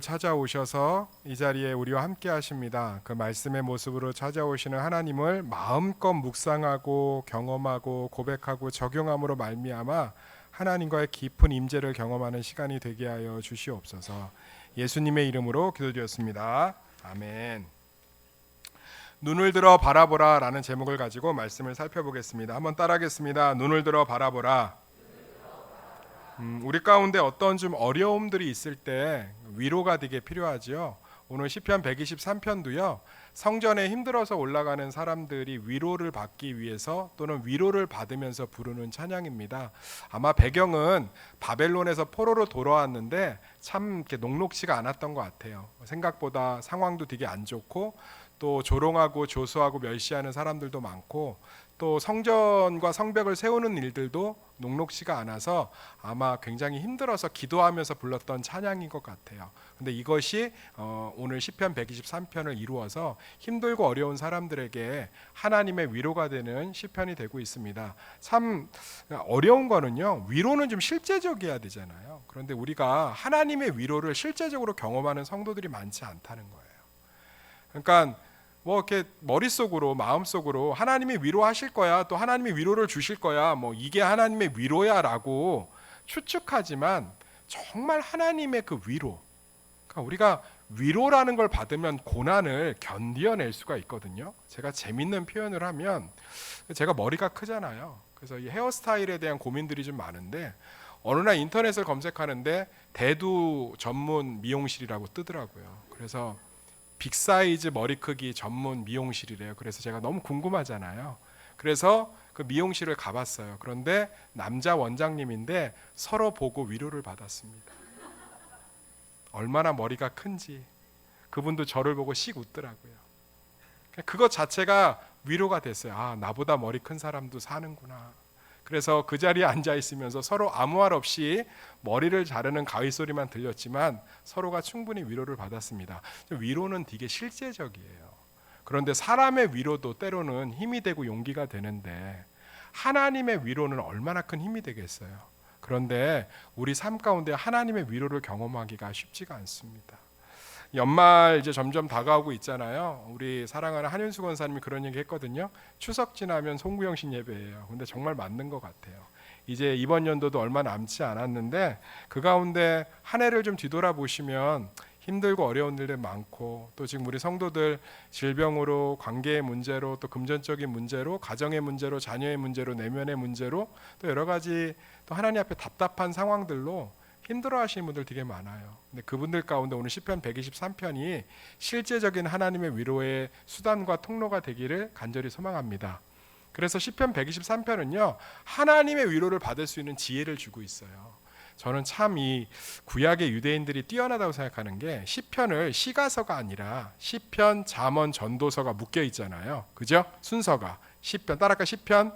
찾아오셔서 이 자리에 우리와 함께 하십니다. 그 말씀의 모습으로 찾아오시는 하나님을 마음껏 묵상하고 경험하고 고백하고 적용함으로 말미암아 하나님과의 깊은 임재를 경험하는 시간이 되게 하여 주시옵소서. 예수님의 이름으로 기도드렸습니다. 아멘. 눈을 들어 바라보라 라는 제목을 가지고 말씀을 살펴보겠습니다. 한번 따라하겠습니다. 눈을 들어 바라보라. 우리 가운데 어떤 좀 어려움들이 있을 때 위로가 되게 필요하지요. 오늘 시편 123편도요. 성전에 힘들어서 올라가는 사람들이 위로를 받기 위해서 또는 위로를 받으면서 부르는 찬양입니다. 아마 배경은 바벨론에서 포로로 돌아왔는데 참 이렇게 녹록지가 않았던 것 같아요. 생각보다 상황도 되게 안 좋고 또 조롱하고 조소하고 멸시하는 사람들도 많고 또 성전과 성벽을 세우는 일들도 녹록지가 않아서 아마 굉장히 힘들어서 기도하면서 불렀던 찬양인 것 같아요. 근데 이것이 오늘 시편 123편을 이루어서 힘들고 어려운 사람들에게 하나님의 위로가 되는 시편이 되고 있습니다. 참 어려운 거는요, 위로는 좀 실제적이어야 되잖아요. 그런데 우리가 하나님의 위로를 실제적으로 경험하는 성도들이 많지 않다는 거예요. 그러니까 뭐 이렇게 머릿속으로 마음속으로 하나님이 위로하실 거야, 또 하나님이 위로를 주실 거야, 뭐 이게 하나님의 위로야라고 추측하지만 정말 하나님의 그 위로, 그러니까 우리가 위로라는 걸 받으면 고난을 견뎌낼 수가 있거든요. 제가 재밌는 표현을 하면, 제가 머리가 크잖아요. 그래서 이 헤어스타일에 대한 고민들이 좀 많은데 어느 날 인터넷을 검색하는데 대두 전문 미용실이라고 뜨더라고요. 그래서 빅사이즈 머리 크기 전문 미용실이래요. 그래서 제가 너무 궁금하잖아요. 그래서 그 미용실을 가봤어요. 그런데 남자 원장님인데 서로 보고 위로를 받았습니다. 얼마나 머리가 큰지. 그분도 저를 보고 씩 웃더라고요. 그것 자체가 위로가 됐어요. 아, 나보다 머리 큰 사람도 사는구나. 그래서 그 자리에 앉아 있으면서 서로 아무 말 없이 머리를 자르는 가위 소리만 들렸지만 서로가 충분히 위로를 받았습니다. 위로는 되게 실제적이에요. 그런데 사람의 위로도 때로는 힘이 되고 용기가 되는데 하나님의 위로는 얼마나 큰 힘이 되겠어요. 그런데 우리 삶 가운데 하나님의 위로를 경험하기가 쉽지가 않습니다. 연말 이제 점점 다가오고 있잖아요. 우리 사랑하는 한윤수 권사님이 그런 얘기 했거든요. 추석 지나면 송구영신 예배예요. 근데 정말 맞는 것 같아요. 이제 이번 연도도 얼마 남지 않았는데 그 가운데 한 해를 좀 뒤돌아보시면 힘들고 어려운 일들 많고 또 지금 우리 성도들 질병으로, 관계의 문제로, 또 금전적인 문제로, 가정의 문제로, 자녀의 문제로, 내면의 문제로 또 여러 가지 또 하나님 앞에 답답한 상황들로 힘들어하시는 분들 되게 많아요. 근데 그분들 가운데 오늘 시편 123편이 실제적인 하나님의 위로의 수단과 통로가 되기를 간절히 소망합니다. 그래서 시편 123편은요, 하나님의 위로를 받을 수 있는 지혜를 주고 있어요. 저는 참 이 구약의 유대인들이 뛰어나다고 생각하는 게 시편을 시가서가 아니라 시편, 잠언, 전도서가 묶여 있잖아요. 그죠? 순서가 시편, 따라할까? 시편,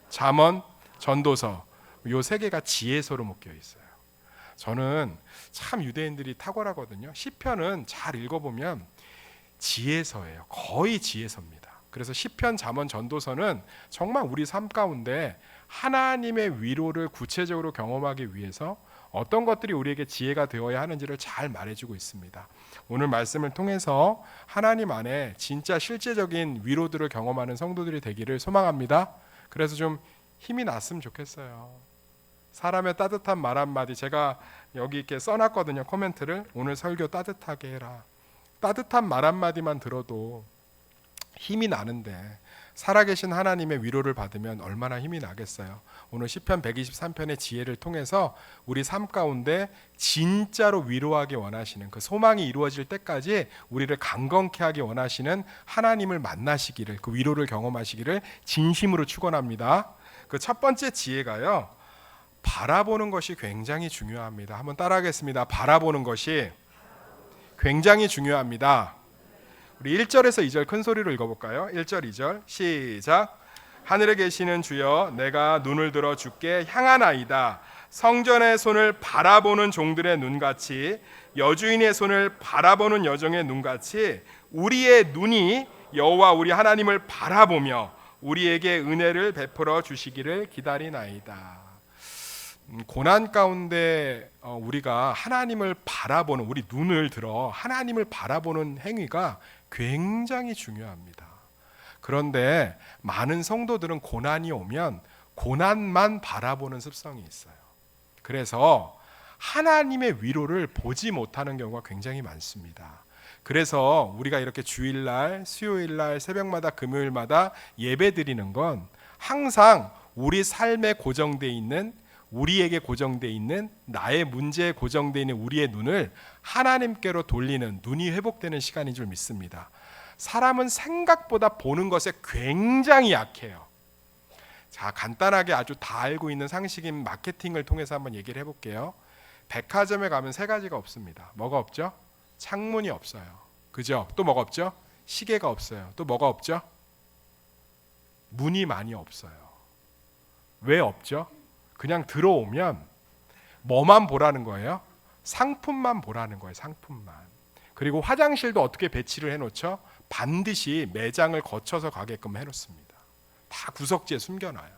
잠언, 전도서, 요 세 개가 지혜서로 묶여 있어요. 저는 참 유대인들이 탁월하거든요. 시편은 잘 읽어보면 지혜서예요. 거의 지혜서입니다. 그래서 시편, 잠언, 전도서는 정말 우리 삶 가운데 하나님의 위로를 구체적으로 경험하기 위해서 어떤 것들이 우리에게 지혜가 되어야 하는지를 잘 말해주고 있습니다. 오늘 말씀을 통해서 하나님 안에 진짜 실제적인 위로들을 경험하는 성도들이 되기를 소망합니다. 그래서 좀 힘이 났으면 좋겠어요. 사람의 따뜻한 말 한마디, 제가 여기 이렇게 써놨거든요. 코멘트를. 오늘 설교 따뜻하게 해라. 따뜻한 말 한마디만 들어도 힘이 나는데 살아계신 하나님의 위로를 받으면 얼마나 힘이 나겠어요. 오늘 시편 123편의 지혜를 통해서 우리 삶 가운데 진짜로 위로하기 원하시는, 그 소망이 이루어질 때까지 우리를 강건케 하기 원하시는 하나님을 만나시기를, 그 위로를 경험하시기를 진심으로 축원합니다. 그 첫 번째 지혜가요, 바라보는 것이 굉장히 중요합니다. 한번 따라하겠습니다. 바라보는 것이 굉장히 중요합니다. 우리 1절에서 2절 큰 소리로 읽어볼까요? 1절, 2절 시작. 하늘에 계시는 주여, 내가 눈을 들어 주께 향하나이다. 성전의 손을 바라보는 종들의 눈같이, 여주인의 손을 바라보는 여종의 눈같이 우리의 눈이 여호와 우리 하나님을 바라보며 우리에게 은혜를 베풀어 주시기를 기다리나이다. 고난 가운데 우리가 하나님을 바라보는, 우리 눈을 들어 하나님을 바라보는 행위가 굉장히 중요합니다. 그런데 많은 성도들은 고난이 오면 고난만 바라보는 습성이 있어요. 그래서 하나님의 위로를 보지 못하는 경우가 굉장히 많습니다. 그래서 우리가 이렇게 주일날, 수요일날, 새벽마다, 금요일마다 예배 드리는 건 항상 우리 삶에 고정되어 있는, 우리에게 고정되어 있는, 나의 문제에 고정되어 있는 우리의 눈을 하나님께로 돌리는, 눈이 회복되는 시간인 줄 믿습니다. 사람은 생각보다 보는 것에 굉장히 약해요. 자, 간단하게 아주 다 알고 있는 상식인 마케팅을 통해서 한번 얘기를 해볼게요. 백화점에 가면 세 가지가 없습니다. 뭐가 없죠? 창문이 없어요. 그죠? 또 뭐가 없죠? 시계가 없어요. 또 뭐가 없죠? 문이 많이 없어요. 왜 없죠? 그냥 들어오면 뭐만 보라는 거예요? 상품만 보라는 거예요. 상품만. 그리고 화장실도 어떻게 배치를 해놓죠? 반드시 매장을 거쳐서 가게끔 해놓습니다. 다 구석지에 숨겨놔요.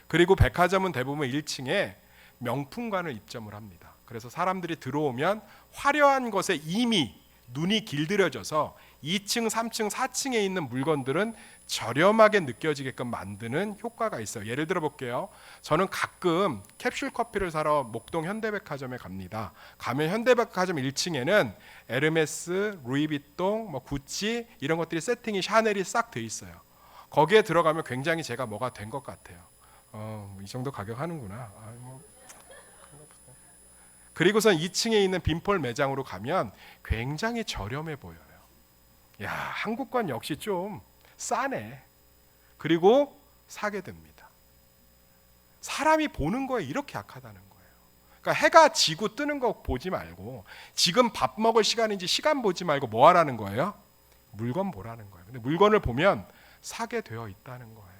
그리고 백화점은 대부분 1층에 명품관을 입점을 합니다. 그래서 사람들이 들어오면 화려한 것에 이미 눈이 길들여져서 2층, 3층, 4층에 있는 물건들은 저렴하게 느껴지게끔 만드는 효과가 있어요. 예를 들어 볼게요. 저는 가끔 캡슐 커피를 사러 목동 현대백화점에 갑니다. 가면 현대백화점 1층에는 에르메스, 루이비통, 구찌 이런 것들이 세팅이, 샤넬이 싹 돼 있어요. 거기에 들어가면 굉장히 제가 뭐가 된 것 같아요. 이 정도 가격 하는구나. 그리고선 2층에 있는 빈폴 매장으로 가면 굉장히 저렴해 보여요. 야, 한국관 역시 좀 싸네. 그리고 사게 됩니다. 사람이 보는 거에 이렇게 약하다는 거예요. 그러니까 해가 지고 뜨는 거 보지 말고, 지금 밥 먹을 시간인지 시간 보지 말고 뭐 하라는 거예요? 물건 보라는 거예요. 근데 물건을 보면 사게 되어 있다는 거예요.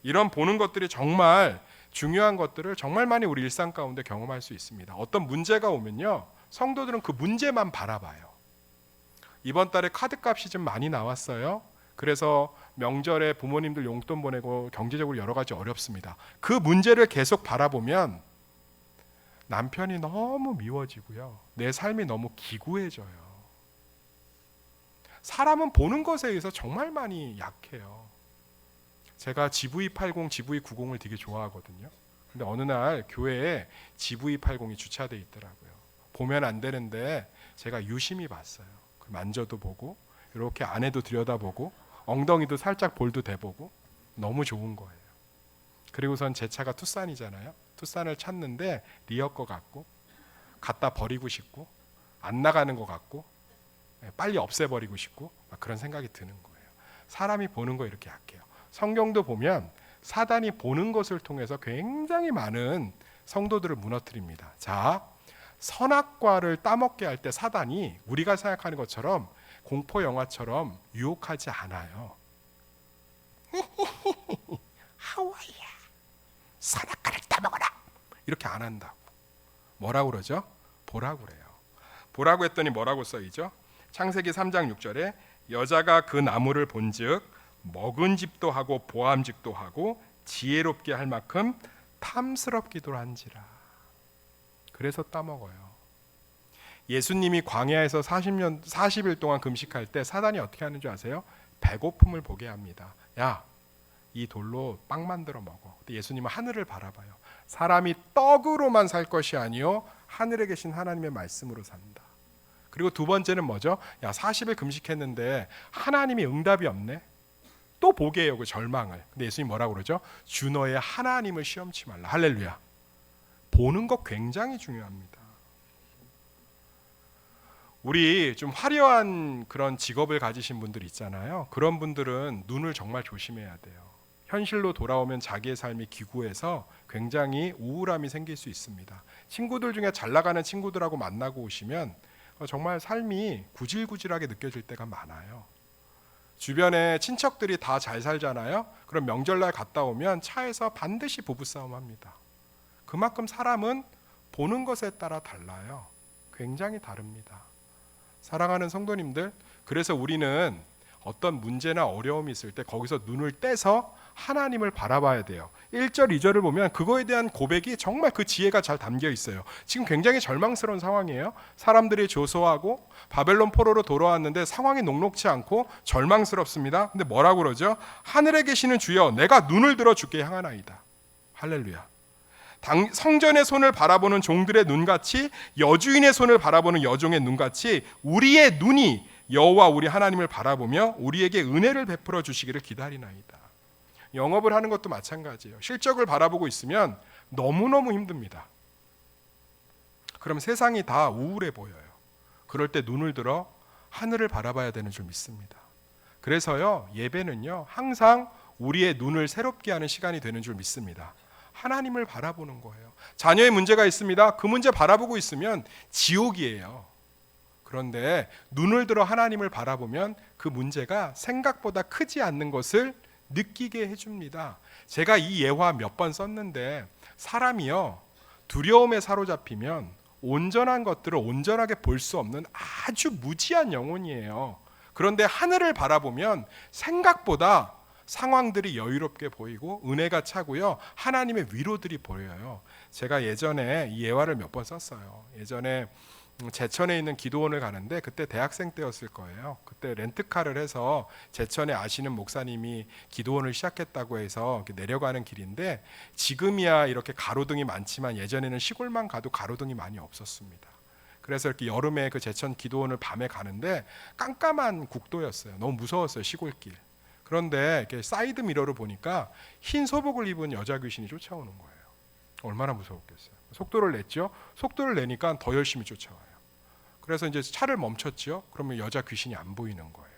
이런 보는 것들이 정말 중요한 것들을 정말 많이 우리 일상 가운데 경험할 수 있습니다. 어떤 문제가 오면요, 성도들은 그 문제만 바라봐요. 이번 달에 카드값이 좀 많이 나왔어요. 그래서 명절에 부모님들 용돈 보내고 경제적으로 여러 가지 어렵습니다. 그 문제를 계속 바라보면 남편이 너무 미워지고요, 내 삶이 너무 기구해져요. 사람은 보는 것에 의해서 정말 많이 약해요. 제가 GV80, GV90을 되게 좋아하거든요. 근데 어느 날 교회에 GV80이 주차돼 있더라고요. 보면 안 되는데 제가 유심히 봤어요. 만져도 보고, 이렇게 안에도 들여다보고, 엉덩이도 살짝 볼도 대보고, 너무 좋은 거예요. 그리고선 제 차가 투싼이잖아요. 투싼을 찾는데 리어 거 같고, 갖다 버리고 싶고, 안 나가는 거 같고, 빨리 없애버리고 싶고, 막 그런 생각이 드는 거예요. 사람이 보는 거 이렇게 약해요. 성경도 보면 사단이 보는 것을 통해서 굉장히 많은 성도들을 무너뜨립니다. 자, 선악과를 따먹게 할 때 사단이 우리가 생각하는 것처럼 공포 영화처럼 유혹하지 않아요. 하와이야, 선악과를 따먹어라, 이렇게 안 한다고. 뭐라고 그러죠? 보라고 그래요. 보라고 했더니 뭐라고 써있죠? 창세기 3장 6절에 여자가 그 나무를 본즉 먹은집도 하고 보암직도 하고 지혜롭게 할 만큼 탐스럽기도 한지라. 그래서 따먹어요. 예수님이 광야에서 40일 동안 금식할 때 사단이 어떻게 하는 줄 아세요? 배고픔을 보게 합니다. 야, 이 돌로 빵 만들어 먹어. 근데 예수님은 하늘을 바라봐요. 사람이 떡으로만 살 것이 아니요 하늘에 계신 하나님의 말씀으로 산다. 그리고 두 번째는 뭐죠? 야, 40일 금식했는데 하나님이 응답이 없네. 또 보게 해요, 그 절망을. 근데 예수님 뭐라고 그러죠? 주 너의 하나님을 시험치 말라. 할렐루야. 보는 거 굉장히 중요합니다. 우리 좀 화려한 그런 직업을 가지신 분들 있잖아요. 그런 분들은 눈을 정말 조심해야 돼요. 현실로 돌아오면 자기의 삶이 기구해서 굉장히 우울함이 생길 수 있습니다. 친구들 중에 잘 나가는 친구들하고 만나고 오시면 정말 삶이 구질구질하게 느껴질 때가 많아요. 주변에 친척들이 다 잘 살잖아요. 그럼 명절날 갔다 오면 차에서 반드시 부부싸움 합니다. 그만큼 사람은 보는 것에 따라 달라요. 굉장히 다릅니다. 사랑하는 성도님들, 그래서 우리는 어떤 문제나 어려움이 있을 때 거기서 눈을 떼서 하나님을 바라봐야 돼요. 1절, 2절을 보면 그거에 대한 고백이 정말 그 지혜가 잘 담겨 있어요. 지금 굉장히 절망스러운 상황이에요. 사람들이 조소하고 바벨론 포로로 돌아왔는데 상황이 녹록지 않고 절망스럽습니다. 근데 뭐라고 그러죠? 하늘에 계시는 주여, 내가 눈을 들어 주께 향하나이다. 할렐루야. 성전의 손을 바라보는 종들의 눈같이, 여주인의 손을 바라보는 여종의 눈같이 우리의 눈이 여호와 우리 하나님을 바라보며 우리에게 은혜를 베풀어 주시기를 기다리나이다. 영업을 하는 것도 마찬가지예요. 실적을 바라보고 있으면 너무너무 힘듭니다. 그럼 세상이 다 우울해 보여요. 그럴 때 눈을 들어 하늘을 바라봐야 되는 줄 믿습니다. 그래서요, 예배는요, 항상 우리의 눈을 새롭게 하는 시간이 되는 줄 믿습니다. 하나님을 바라보는 거예요. 자녀의 문제가 있습니다. 그 문제 바라보고 있으면 지옥이에요. 그런데 눈을 들어 하나님을 바라보면 그 문제가 생각보다 크지 않는 것을 느끼게 해줍니다. 제가 이 예화 몇 번 썼는데, 사람이요, 두려움에 사로잡히면 온전한 것들을 온전하게 볼 수 없는 아주 무지한 영혼이에요. 그런데 하늘을 바라보면 생각보다 상황들이 여유롭게 보이고 은혜가 차고요, 하나님의 위로들이 보여요. 제가 예전에 이 예화를 몇 번 썼어요. 예전에 제천에 있는 기도원을 가는데, 그때 대학생 때였을 거예요. 그때 렌트카를 해서 제천에 아시는 목사님이 기도원을 시작했다고 해서 내려가는 길인데, 지금이야 이렇게 가로등이 많지만 예전에는 시골만 가도 가로등이 많이 없었습니다. 그래서 이렇게 여름에 그 제천 기도원을 밤에 가는데 깜깜한 국도였어요. 너무 무서웠어요, 시골길. 그런데 이렇게 사이드 미러를 보니까 흰 소복을 입은 여자 귀신이 쫓아오는 거예요. 얼마나 무서웠겠어요. 속도를 냈죠. 속도를 내니까 더 열심히 쫓아와요. 그래서 이제 차를 멈췄죠. 그러면 여자 귀신이 안 보이는 거예요.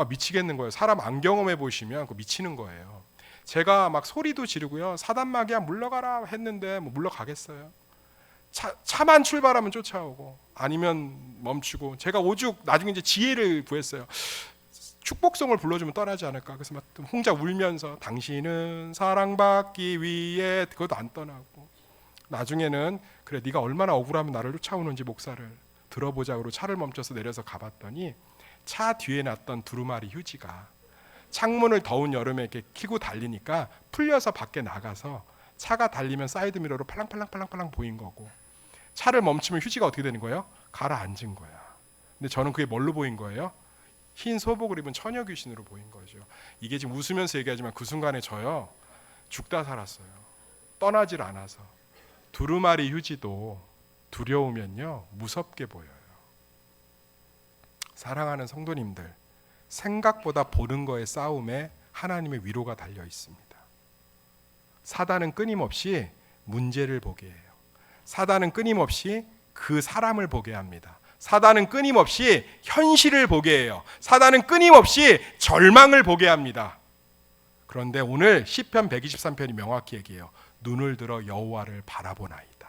미치겠는 거예요. 사람 안 경험해 보시면 미치는 거예요. 제가 막 소리도 지르고요, 사단마귀야 물러가라 했는데 뭐 물러가겠어요? 차만 출발하면 쫓아오고 아니면 멈추고. 제가 오죽 나중에 이제 지혜를 구했어요. 축복성을 불러주면 떠나지 않을까. 그래서 막 혼자 울면서 당신은 사랑받기 위해, 그것도 안 떠나고. 나중에는 그래, 네가 얼마나 억울하면 나를 쫓아오는지 목사를 들어보자고 차를 멈춰서 내려서 가봤더니, 차 뒤에 놨던 두루마리 휴지가 창문을 더운 여름에 이렇게 켜고 달리니까 풀려서 밖에 나가서 차가 달리면 사이드 미러로 팔랑팔랑 보인 거고, 차를 멈추면 휴지가 어떻게 되는 거예요? 가라앉은 거야. 근데 저는 그게 뭘로 보인 거예요? 흰 소복을 입은 처녀 귀신으로 보인 거죠. 이게 지금 웃으면서 얘기하지만 그 순간에 저요, 죽다 살았어요. 떠나질 않아서. 두루마리 휴지도 두려우면요, 무섭게 보여요. 사랑하는 성도님들, 생각보다 보는 거의 싸움에 하나님의 위로가 달려 있습니다. 사단은 끊임없이 문제를 보게 해요. 사단은 끊임없이 그 사람을 보게 합니다. 사단은 끊임없이 현실을 보게 해요. 사단은 끊임없이 절망을 보게 합니다. 그런데 오늘 시편 123편이 명확히 얘기해요. 눈을 들어 여호와를 바라보나이다.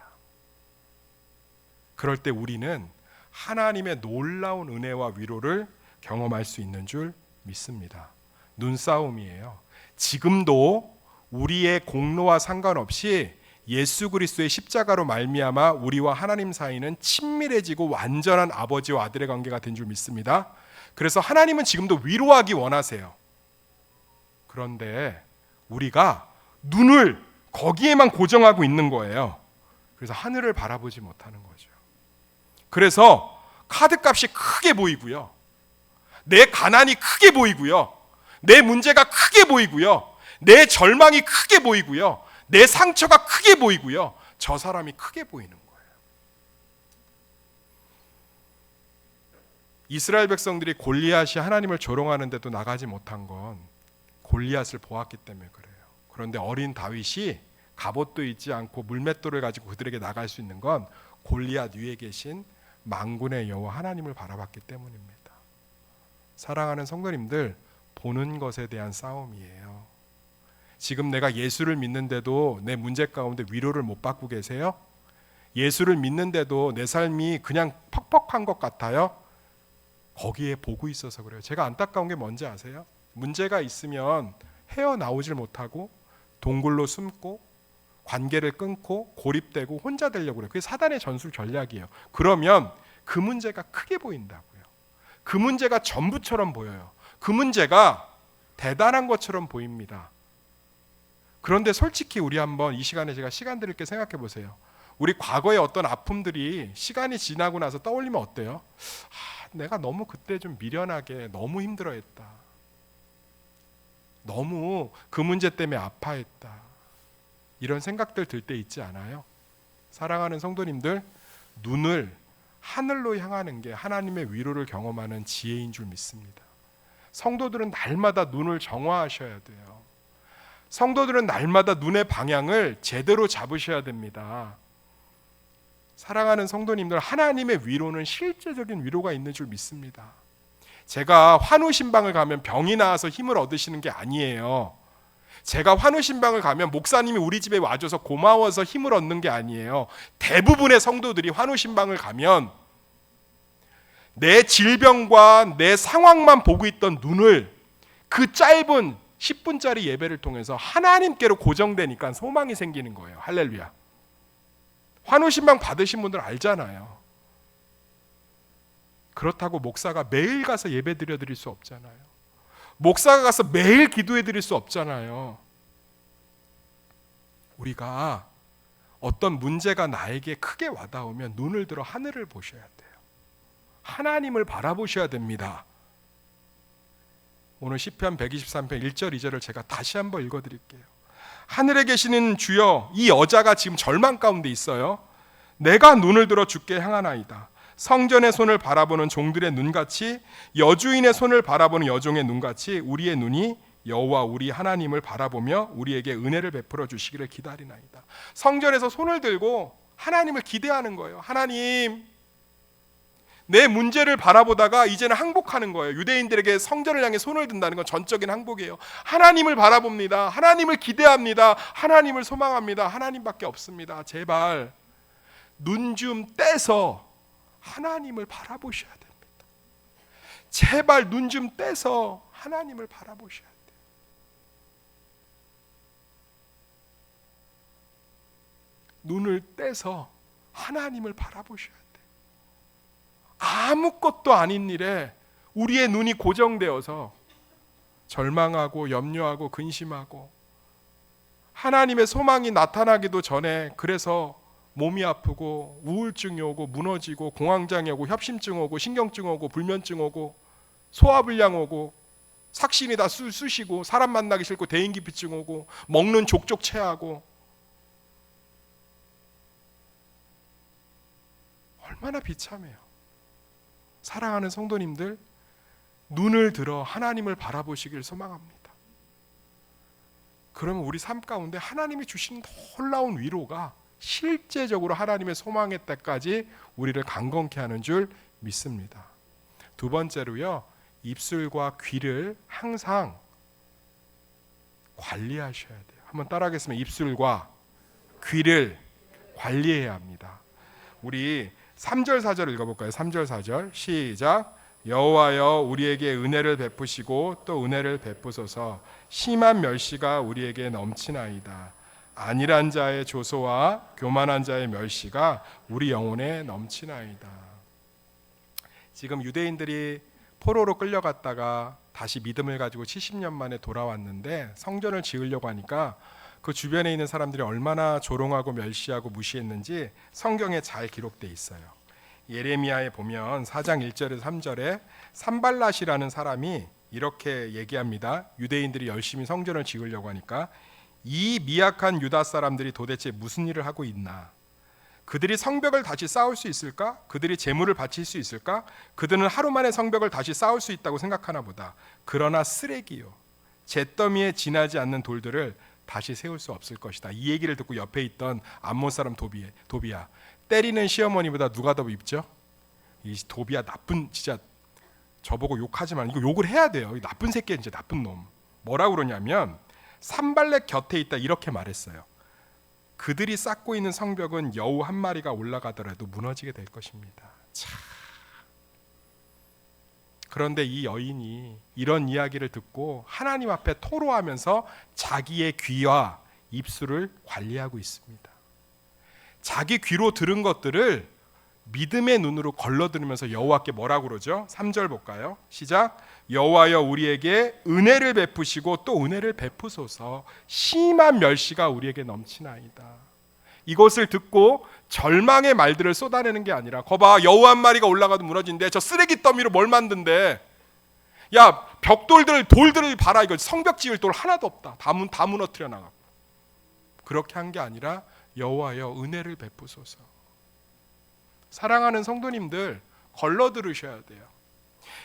그럴 때 우리는 하나님의 놀라운 은혜와 위로를 경험할 수 있는 줄 믿습니다. 눈싸움이에요. 지금도 우리의 공로와 상관없이 예수 그리스도의 십자가로 말미암아 우리와 하나님 사이는 친밀해지고 완전한 아버지와 아들의 관계가 된 줄 믿습니다. 그래서 하나님은 지금도 위로하기 원하세요. 그런데 우리가 눈을 거기에만 고정하고 있는 거예요. 그래서 하늘을 바라보지 못하는 거죠. 그래서 카드값이 크게 보이고요, 내 가난이 크게 보이고요, 내 문제가 크게 보이고요, 내 절망이 크게 보이고요, 내 상처가 크게 보이고요, 저 사람이 크게 보이는 거예요. 이스라엘 백성들이 골리앗이 하나님을 조롱하는데도 나가지 못한 건 골리앗을 보았기 때문에 그래요. 그런데 어린 다윗이 갑옷도 입지 않고 물맷돌을 가지고 그들에게 나갈 수 있는 건 골리앗 위에 계신 만군의 여호와 하나님을 바라봤기 때문입니다. 사랑하는 성도님들, 보는 것에 대한 싸움이에요. 지금 내가 예수를 믿는데도 내 문제 가운데 위로를 못 받고 계세요? 예수를 믿는데도 내 삶이 그냥 퍽퍽한 것 같아요? 거기에 보고 있어서 그래요. 제가 안타까운 게 뭔지 아세요? 문제가 있으면 헤어나오질 못하고 동굴로 숨고 관계를 끊고 고립되고 혼자 되려고 그래요. 그게 사단의 전술 전략이에요. 그러면 그 문제가 크게 보인다고요. 그 문제가 전부처럼 보여요. 그 문제가 대단한 것처럼 보입니다. 그런데 솔직히 우리 한번 이 시간에 제가 시간 드릴게 생각해 보세요. 우리 과거의 어떤 아픔들이 시간이 지나고 나서 떠올리면 어때요? 내가 너무 그때 좀 미련하게 너무 힘들어했다. 너무 그 문제 때문에 아파했다. 이런 생각들 들 때 있지 않아요? 사랑하는 성도님들, 눈을 하늘로 향하는 게 하나님의 위로를 경험하는 지혜인 줄 믿습니다. 성도들은 날마다 눈을 정화하셔야 돼요. 성도들은 날마다 눈의 방향을 제대로 잡으셔야 됩니다. 사랑하는 성도님들, 하나님의 위로는 실제적인 위로가 있는 줄 믿습니다. 제가 환우신방을 가면 병이 나아서 힘을 얻으시는 게 아니에요. 제가 환우신방을 가면 목사님이 우리 집에 와줘서 고마워서 힘을 얻는 게 아니에요. 대부분의 성도들이 환우신방을 가면 내 질병과 내 상황만 보고 있던 눈을 그 짧은 10분짜리 예배를 통해서 하나님께로 고정되니까 소망이 생기는 거예요. 할렐루야. 환우신방 받으신 분들 알잖아요. 그렇다고 목사가 매일 가서 예배 드릴 수 없잖아요. 목사가 가서 매일 기도해 드릴 수 없잖아요. 우리가 어떤 문제가 나에게 크게 와닿으면 눈을 들어 하늘을 보셔야 돼요. 하나님을 바라보셔야 됩니다. 오늘 시편 123편 1절 2절을 제가 다시 한번 읽어드릴게요. 하늘에 계시는 주여, 이 여자가 지금 절망 가운데 있어요. 내가 눈을 들어 주께 향하나이다. 성전의 손을 바라보는 종들의 눈같이, 여주인의 손을 바라보는 여종의 눈같이 우리의 눈이 여호와 우리 하나님을 바라보며 우리에게 은혜를 베풀어 주시기를 기다리나이다. 성전에서 손을 들고 하나님을 기대하는 거예요. 하나님, 내 문제를 바라보다가 이제는 항복하는 거예요. 유대인들에게 성전을 향해 손을 든다는 건 전적인 항복이에요. 하나님을 바라봅니다. 하나님을 기대합니다. 하나님을 소망합니다. 하나님밖에 없습니다. 제발 눈 좀 떼서 하나님을 바라보셔야 됩니다. 제발 눈 좀 떼서 하나님을 바라보셔야 돼요. 눈을 떼서 하나님을 바라보셔야 돼요. 아무것도 아닌 일에 우리의 눈이 고정되어서 절망하고 염려하고 근심하고 하나님의 소망이 나타나기도 전에 그래서 몸이 아프고 우울증이 오고 무너지고 공황장애 오고 협심증 오고 신경증 오고 불면증 오고 소화불량 오고 삭신이 다 쑤시고 사람 만나기 싫고 대인기피증 오고 먹는 족족 체하고 얼마나 비참해요. 사랑하는 성도님들, 눈을 들어 하나님을 바라보시길 소망합니다. 그러면 우리 삶 가운데 하나님이 주신 놀라운 위로가 실제적으로 하나님의 소망의 때까지 우리를 강건케 하는 줄 믿습니다. 두 번째로요, 입술과 귀를 항상 관리하셔야 돼요. 한번 따라하겠습니다. 입술과 귀를 관리해야 합니다. 우리 3절 4절 읽어볼까요? 3절 4절 시작. 여호와여 우리에게 은혜를 베푸시고 또 은혜를 베푸소서. 심한 멸시가 우리에게 넘치나이다. 안일한 자의 조소와 교만한 자의 멸시가 우리 영혼에 넘치나이다. 지금 유대인들이 포로로 끌려갔다가 다시 믿음을 가지고 70년 만에 돌아왔는데 성전을 지으려고 하니까 그 주변에 있는 사람들이 얼마나 조롱하고 멸시하고 무시했는지 성경에 잘 기록되어 있어요. 예레미야에 보면 4장 1절에서 3절에 산발랏이라는 사람이 이렇게 얘기합니다. 유대인들이 열심히 성전을 지으려고 하니까 이 미약한 유다 사람들이 도대체 무슨 일을 하고 있나? 그들이 성벽을 다시 쌓을 수 있을까? 그들이 재물을 바칠 수 있을까? 그들은 하루 만에 성벽을 다시 쌓을 수 있다고 생각하나 보다. 그러나 쓰레기요, 잿더미에 지나지 않는 돌들을 다시 세울 수 없을 것이다. 이 얘기를 듣고 옆에 있던 암몬 사람 도비야, 때리는 시어머니보다 누가 더 밉죠? 이 도비야 나쁜, 진짜 저보고 욕하지만 이거 욕을 해야 돼요. 이 나쁜 새끼, 진짜 나쁜 놈. 뭐라고 그러냐면 산발렛 곁에 있다 이렇게 말했어요. 그들이 쌓고 있는 성벽은 여우 한 마리가 올라가더라도 무너지게 될 것입니다. 참. 그런데 이 여인이 이런 이야기를 듣고 하나님 앞에 토로하면서 자기의 귀와 입술을 관리하고 있습니다. 자기 귀로 들은 것들을 믿음의 눈으로 걸러들으면서 여호와께 뭐라고 그러죠? 3절 볼까요? 시작. 여호와여 우리에게 은혜를 베푸시고 또 은혜를 베푸소서. 심한 멸시가 우리에게 넘치나이다. 이것을 듣고 절망의 말들을 쏟아내는 게 아니라 거봐 여우 한 마리가 올라가도 무너진대. 저 쓰레기 더미로 뭘 만든대. 야 돌들을 봐라. 이거 성벽 지을 돌 하나도 없다. 다 무너뜨려 나가고. 그렇게 한 게 아니라 여호와여 은혜를 베푸소서. 사랑하는 성도님들 걸러 들으셔야 돼요.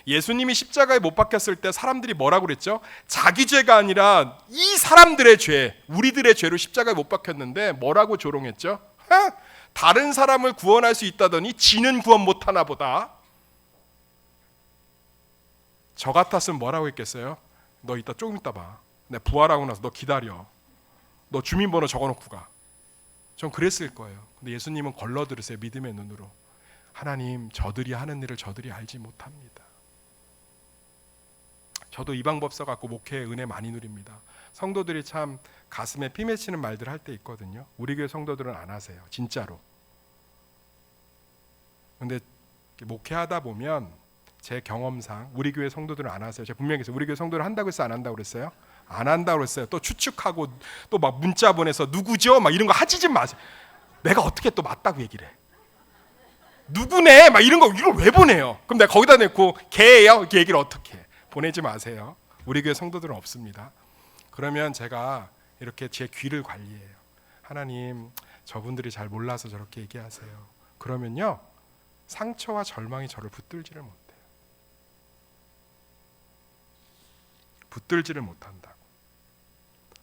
예수님이 십자가에 못 박혔을 때 사람들이 뭐라고 그랬죠? 자기 죄가 아니라 이 사람들의 죄, 우리들의 죄로 십자가에 못 박혔는데 뭐라고 조롱했죠? 다른 사람을 구원할 수 있다더니 지는 구원 못하나 보다. 저 같았으면 뭐라고 했겠어요? 너 조금 이따 봐. 내가 부활하고 나서 너 기다려. 너 주민번호 적어놓고 가. 전 그랬을 거예요. 근데 예수님은 걸러 들으세요. 믿음의 눈으로. 하나님 저들이 하는 일을 저들이 알지 못합니다. 저도 이 방법 써갖고 목회의 은혜 많이 누립니다. 성도들이 참 가슴에 피 맺히는 말들 할 때 있거든요. 우리 교회 성도들은 안 하세요. 진짜로. 근데 목회하다 보면 제 경험상 우리 교회 성도들은 안 하세요. 제가 분명히 했어요. 우리 교회 성도들 한다고 했어요? 안 한다고 그랬어요? 안 한다고 그랬어요. 또 추측하고 또 막 문자 보내서 누구죠? 막 이런 거 하지 좀 마세요. 내가 어떻게 또 맞다고 얘기를 해. 누구네? 막 이런 거 이걸 왜 보내요? 그럼 내가 거기다 놓고 걔예요? 이렇게 얘기를 어떻게 해? 보내지 마세요. 우리 교회 성도들은 없습니다. 그러면 제가 이렇게 제 귀를 관리해요. 하나님 저분들이 잘 몰라서 저렇게 얘기하세요. 그러면요 상처와 절망이 저를 붙들지를 못해요. 붙들지를 못한다고.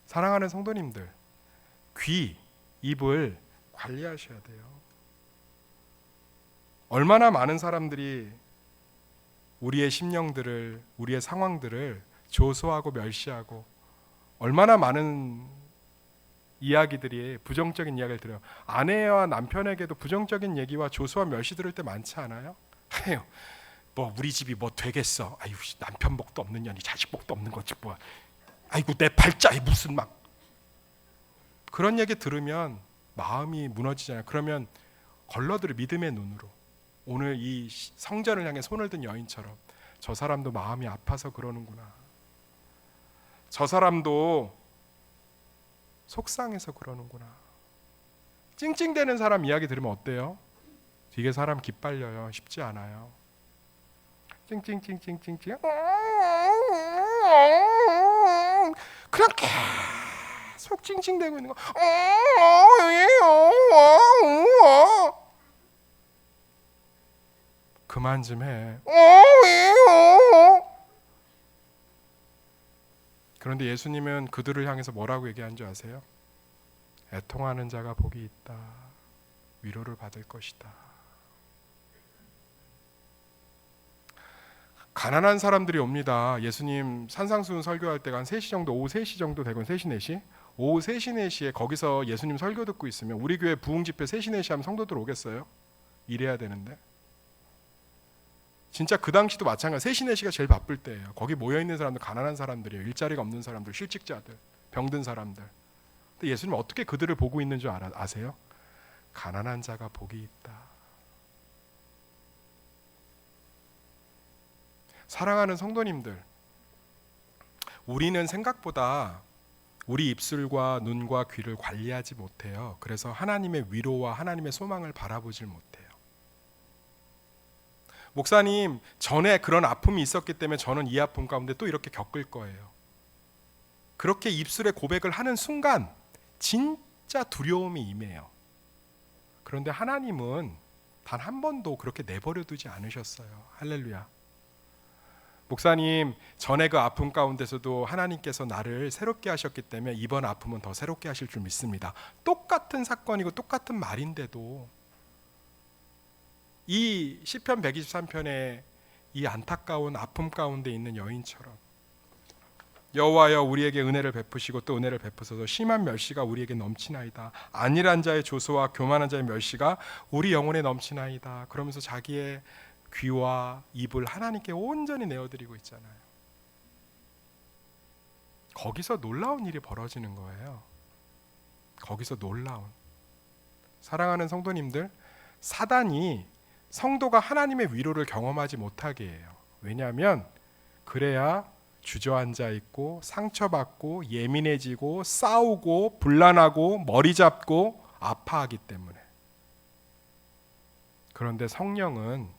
사랑하는 성도님들 귀, 입을 관리하셔야 돼요. 얼마나 많은 사람들이 우리의 심령들을, 우리의 상황들을 조소하고 멸시하고 얼마나 많은 이야기들이 부정적인 이야기를 들어요. 아내와 남편에게도 부정적인 얘기와 조소와 멸시 들을 때 많지 않아요? 해요. 뭐 우리 집이 뭐 되겠어. 아유 남편 복도 없는 년이 자식 복도 없는 거지 뭐. 아이고 내 팔자에 무슨 막 그런 얘기 들으면 마음이 무너지잖아요. 그러면 걸러들을 믿음의 눈으로 오늘 이 성전을 향해 손을 든 여인처럼 저 사람도 마음이 아파서 그러는구나. 저 사람도 속상해서 그러는구나. 찡찡대는 사람 이야기 들으면 어때요? 되게 사람 기빨려요. 쉽지 않아요. 찡찡찡찡찡찡 그냥 계속 찡찡대고 있는 거. 그만 좀 해. 그런데 예수님은 그들을 향해서 뭐라고 얘기한 줄 아세요? 애통하는 자가 복이 있다. 위로를 받을 것이다. 가난한 사람들이 옵니다. 예수님 산상수훈 설교할 때가 한 3시 정도, 오후 3시 정도 되건 3시, 4시? 오후 3시, 4시에 거기서 예수님 설교 듣고 있으면 우리 교회 부흥집회 3시, 4시 하면 성도들 오겠어요? 일해야 되는데. 진짜 그 당시도 마찬가지. 3시, 4시가 제일 바쁠 때예요. 거기 모여있는 사람들 가난한 사람들이에요. 일자리가 없는 사람들, 실직자들, 병든 사람들. 근데 예수님 어떻게 그들을 보고 있는 줄 아세요? 가난한 자가 복이 있다. 사랑하는 성도님들, 우리는 생각보다 우리 입술과 눈과 귀를 관리하지 못해요. 그래서 하나님의 위로와 하나님의 소망을 바라보질 못해요. 목사님, 전에 그런 아픔이 있었기 때문에 저는 이 아픔 가운데 또 이렇게 겪을 거예요. 그렇게 입술에 고백을 하는 순간 진짜 두려움이 임해요. 그런데 하나님은 단 한 번도 그렇게 내버려 두지 않으셨어요. 할렐루야. 목사님, 전에 그 아픔 가운데서도 하나님께서 나를 새롭게 하셨기 때문에 이번 아픔은 더 새롭게 하실 줄 믿습니다. 똑같은 사건이고 똑같은 말인데도 이 시편 123편의 이 안타까운 아픔 가운데 있는 여인처럼 여호와여 우리에게 은혜를 베푸시고 또 은혜를 베푸소서. 심한 멸시가 우리에게 넘치나이다. 안일한 자의 조소와 교만한 자의 멸시가 우리 영혼에 넘치나이다. 그러면서 자기의 귀와 입을 하나님께 온전히 내어드리고 있잖아요. 거기서 놀라운 일이 벌어지는 거예요. 거기서 놀라운. 사랑하는 성도님들, 사단이 성도가 하나님의 위로를 경험하지 못하게 해요. 왜냐하면 그래야 주저앉아 있고 상처받고 예민해지고 싸우고 분란하고 머리 잡고 아파하기 때문에. 그런데 성령은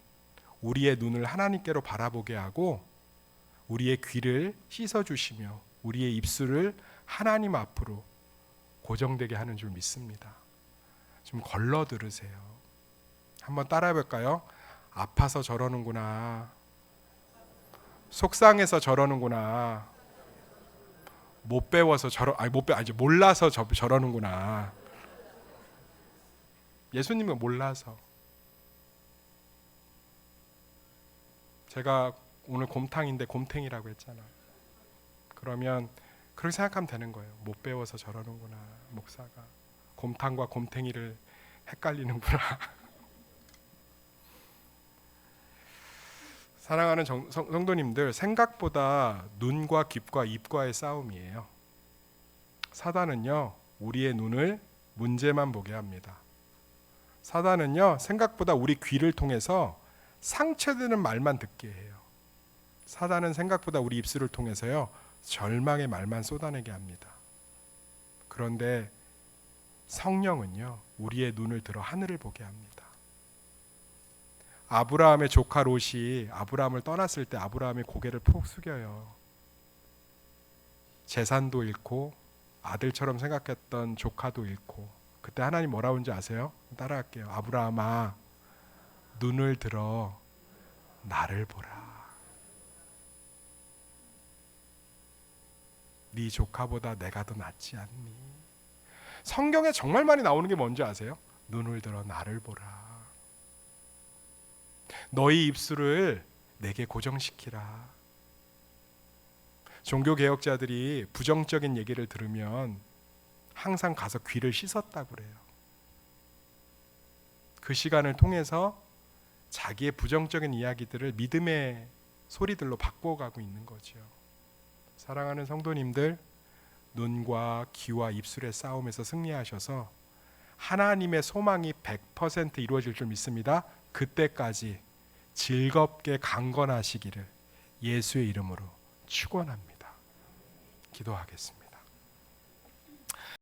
우리의 눈을 하나님께로 바라보게 하고 우리의 귀를 씻어주시며 우리의 입술을 하나님 앞으로 고정되게 하는 줄 믿습니다. 좀 걸러 들으세요. 한번 따라해 볼까요? 아파서 저러는구나. 속상해서 저러는구나. 못 배워서 몰라서 저러는구나. 예수님은 몰라서. 제가 오늘 곰탕인데 곰탱이라고 했잖아. 그러면 그렇게 생각하면 되는 거예요. 못 배워서 저러는구나. 목사가 곰탕과 곰탱이를 헷갈리는구나. 사랑하는 성도님들, 생각보다 눈과 귀과 입과의 싸움이에요. 사단은요, 우리의 눈을 문제만 보게 합니다. 사단은요, 생각보다 우리 귀를 통해서 상처되는 말만 듣게 해요. 사단은 생각보다 우리 입술을 통해서요, 절망의 말만 쏟아내게 합니다. 그런데 성령은요, 우리의 눈을 들어 하늘을 보게 합니다. 아브라함의 조카 롯이 아브라함을 떠났을 때 아브라함의 고개를 푹 숙여요. 재산도 잃고 아들처럼 생각했던 조카도 잃고. 그때 하나님 뭐라고 하는지 아세요? 따라할게요. 아브라함아, 눈을 들어 나를 보라. 네 조카보다 내가 더 낫지 않니? 성경에 정말 많이 나오는 게 뭔지 아세요? 눈을 들어 나를 보라. 너희 입술을 내게 고정시키라. 종교개혁자들이 부정적인 얘기를 들으면 항상 가서 귀를 씻었다고 그래요. 그 시간을 통해서 자기의 부정적인 이야기들을 믿음의 소리들로 바꿔가고 있는 거죠. 사랑하는 성도님들, 눈과 귀와 입술의 싸움에서 승리하셔서 하나님의 소망이 100% 이루어질 줄 믿습니다. 그때까지 즐겁게 강건하시기를 예수의 이름으로 축원합니다. 기도하겠습니다.